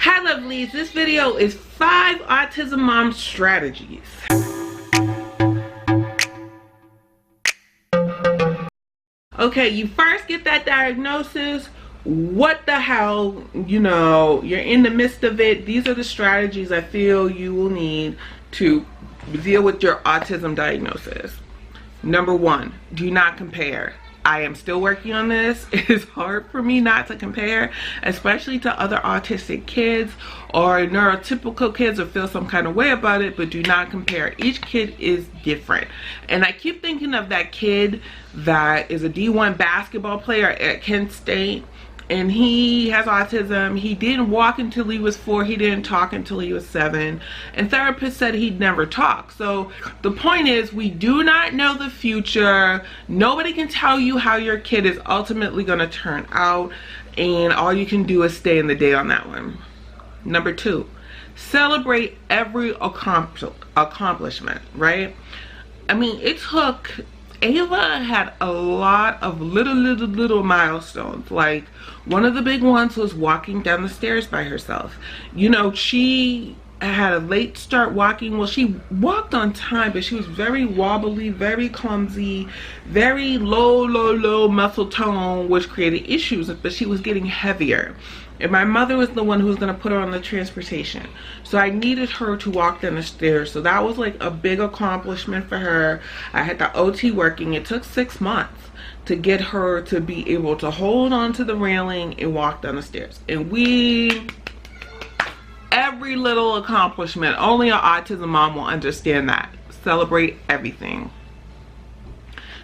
Hi lovelies, this video is 5 autism mom strategies. Okay, you first get that diagnosis. What the hell, you're in the midst of it. These are the strategies I feel you will need to deal with your autism diagnosis. Number 1, do not compare. I am still working on this. It is hard for me not to compare, especially to other autistic kids or neurotypical kids, or feel some kind of way about it, but do not compare. Each kid is different. And I keep thinking of that kid that is a D1 basketball player at Kent State, and he has autism. He didn't walk until he was 4. He didn't talk until he was 7. And therapists said he'd never talk. So the point is, we do not know the future. Nobody can tell you how your kid is ultimately going to turn out. And all you can do is stay in the day on that one. Number 2, celebrate every accomplishment, right? I mean, it took... Ava had a lot of little milestones. Like, one of the big ones was walking down the stairs by herself. She had a late start walking. Well, she walked on time, but she was very wobbly, very clumsy, very low muscle tone, which created issues, but she was getting heavier. And my mother was the one who was going to put her on the transportation. So I needed her to walk down the stairs. So that was like a big accomplishment for her. I had the OT working. It took 6 months to get her to be able to hold on to the railing and walk down the stairs. And every little accomplishment, only an autism mom will understand that. Celebrate everything.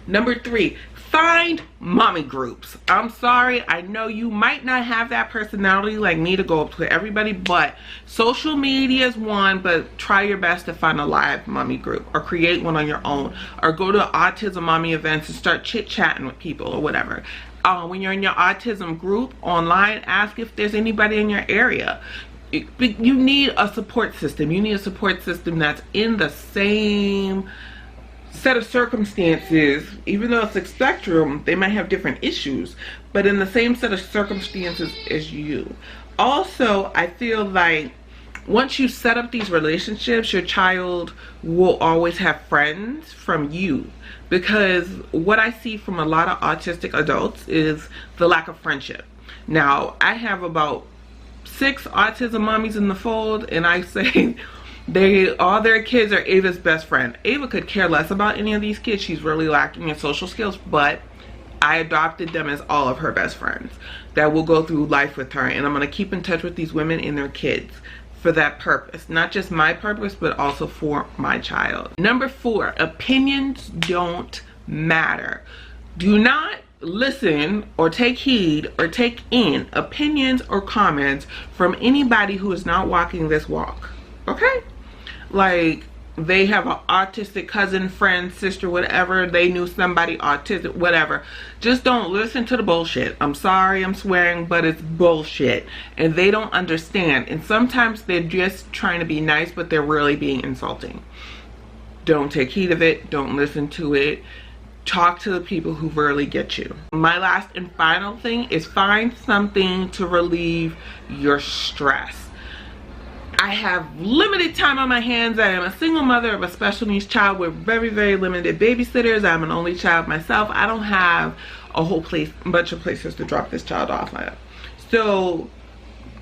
Number 3, find mommy groups. I'm sorry, I know you might not have that personality like me to go up to everybody, but social media is one, but try your best to find a live mommy group or create one on your own, or go to autism mommy events and start chit-chatting with people or whatever. When you're in your autism group online, ask if there's anybody in your area. You need a support system. You need a support system that's in the same set of circumstances. Even though it's a spectrum, they might have different issues, but in the same set of circumstances as you. Also, I feel like once you set up these relationships, your child will always have friends from you, because what I see from a lot of autistic adults is the lack of friendship. Now, I have about 6 autism mommies in the fold, and I say all their kids are Ava's best friend. Ava could care less about any of these kids. She's really lacking in social skills, but I adopted them as all of her best friends that will go through life with her. And I'm going to keep in touch with these women and their kids for that purpose. Not just my purpose, but also for my child. Number 4, opinions don't matter. Do not listen or take heed or take in opinions or comments from anybody who is not walking this walk. Okay? Like, they have an autistic cousin, friend, sister, whatever. They knew somebody autistic, whatever. Just don't listen to the bullshit. I'm sorry, I'm swearing, but it's bullshit. And they don't understand. And sometimes they're just trying to be nice, but they're really being insulting. Don't take heed of it. Don't listen to it. Talk to the people who really get you. My last and final thing is find something to relieve your stress. I have limited time on my hands. I am a single mother of a special needs child with very limited babysitters. I'm an only child myself. I don't have a whole bunch of places to drop this child off at. So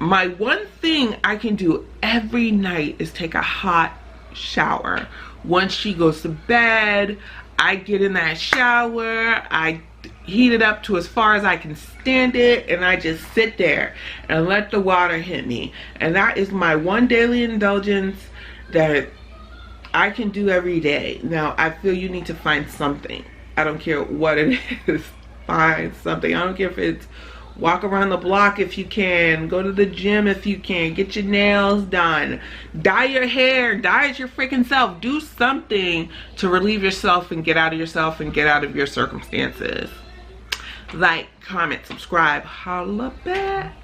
my one thing I can do every night is take a hot shower. Once she goes to bed, I get in that shower, I heat it up to as far as I can stand it, and I just sit there and let the water hit me. And that is my one daily indulgence that I can do every day. Now, I feel you need to find something. I don't care what it is. Find something. I don't care if it's walk around the block if you can, go to the gym if you can, get your nails done, dye your hair, dye it your freaking self. Do something to relieve yourself and get out of yourself and get out of your circumstances. Like, comment, subscribe, holla back.